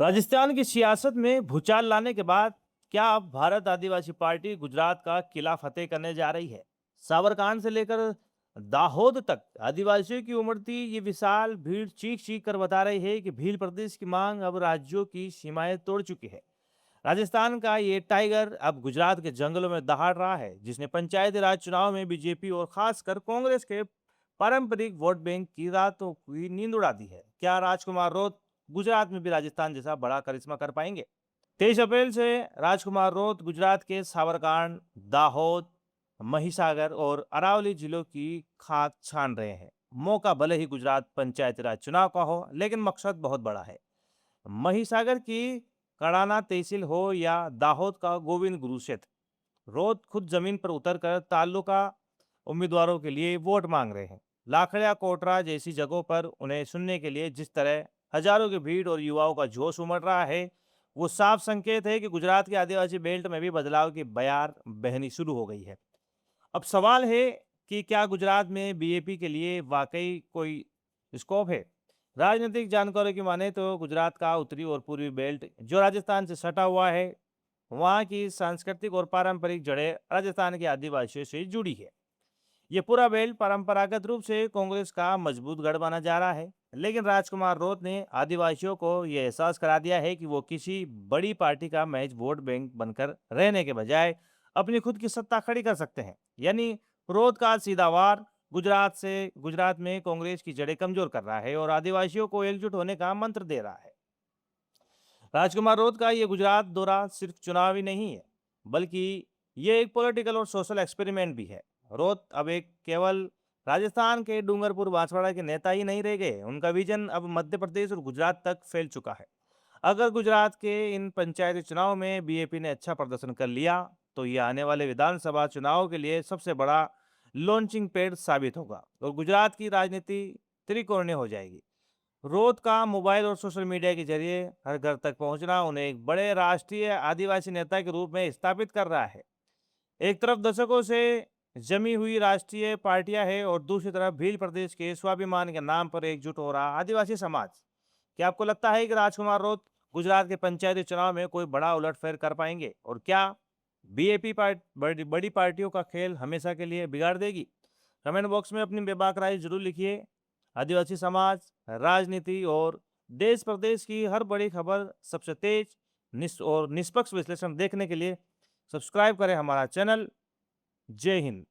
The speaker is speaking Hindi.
राजस्थान की सियासत में भूचाल लाने के बाद क्या अब भारत आदिवासी पार्टी गुजरात का किला फतेह करने जा रही है? साबरकांठ से लेकर दाहोद तक आदिवासियों की उमड़ती ये विशाल भीड़ चीख चीख कर बता रही है कि भील प्रदेश की मांग अब राज्यों की सीमाएं तोड़ चुकी है। राजस्थान का ये टाइगर अब गुजरात के जंगलों में दहाड़ रहा है, जिसने पंचायती राज चुनाव में बीजेपी और खासकर कांग्रेस के पारंपरिक वोट बैंक की रातों की नींद उड़ा दी है। क्या राजकुमार रोत गुजरात में भी राजस्थान जैसा बड़ा करिश्मा कर पाएंगे? 23 अप्रैल से राजकुमार रोत गुजरात के साबरकांठ, दाहोद, महिसागर और अरावली जिलों की खाद छान रहे हैं। मौका भले ही गुजरात पंचायती राज चुनाव का हो, लेकिन मकसद बहुत बड़ा है। महिसागर की कड़ाना तहसील हो या दाहोद का गोविंद गुरु क्षेत्र, रोज खुद जमीन पर उतरकर तालुका उम्मीदवारों के लिए वोट मांग रहे हैं। लाखड़िया कोटरा जैसी जगहों पर उन्हें सुनने के लिए जिस तरह हजारों की भीड़ और युवाओं का जोश उमड़ रहा है, वो साफ संकेत है कि गुजरात के आदिवासी बेल्ट में भी बदलाव की बयार बहनी शुरू हो गई है। अब सवाल है कि क्या गुजरात में बीजेपी के लिए वाकई कोई स्कोप है? राजनीतिक जानकारों की माने तो गुजरात का उत्तरी और पूर्वी बेल्ट जो राजस्थान से सटा हुआ है, वहाँ की सांस्कृतिक और पारंपरिक जड़ें राजस्थान के आदिवासियों से जुड़ी है। ये पूरा बेल्ट परंपरागत रूप से कांग्रेस का मजबूत गढ़ माना जा रहा है, लेकिन राजकुमार रोत ने आदिवासियों को यह एहसास करा दिया है कि वो किसी बड़ी पार्टी का महज वोट बैंक बनकर रहने के बजाय अपनी खुद की सत्ता खड़ी कर सकते हैं। यानी रोत का सीधा वार गुजरात में कांग्रेस की जड़ें कमजोर कर रहा है और आदिवासियों को एकजुट होने का मंत्र दे रहा है। राजकुमार रोत का ये गुजरात दौरा सिर्फ चुनावी नहीं है, बल्कि ये एक पॉलिटिकल और सोशल एक्सपेरिमेंट भी है। रोत अब एक केवल राजस्थान के डूंगरपुर बांसवाड़ा के नेता ही नहीं रह गए, उनका विजन अब मध्य प्रदेश और गुजरात तक फैल चुका है। अगर गुजरात के इन पंचायती चुनाव में बीजेपी ने अच्छा प्रदर्शन कर लिया, तो ये आने वाले विधानसभा चुनाव के लिए सबसे बड़ा लॉन्चिंग पैड साबित होगा और गुजरात की राजनीति त्रिकोणीय हो जाएगी। रोज का मोबाइल और सोशल मीडिया के जरिए हर घर तक पहुंचना उन्हें एक बड़े राष्ट्रीय आदिवासी नेता के रूप में स्थापित कर रहा है। एक तरफ दशकों से जमी हुई राष्ट्रीय पार्टियां हैं और दूसरी तरफ भील प्रदेश के स्वाभिमान के नाम पर एकजुट हो रहा आदिवासी समाज। क्या आपको लगता है कि राजकुमार रोत गुजरात के पंचायती चुनाव में कोई बड़ा उलटफेर कर पाएंगे, और क्या बीएपी बड़ी पार्टियों का खेल हमेशा के लिए बिगाड़ देगी? कमेंट बॉक्स में अपनी बेबाक राय जरूर लिखिए। आदिवासी समाज, राजनीति और देश प्रदेश की हर बड़ी खबर सबसे तेज और निष्पक्ष विश्लेषण देखने के लिए सब्सक्राइब करें हमारा चैनल। जय हिंद।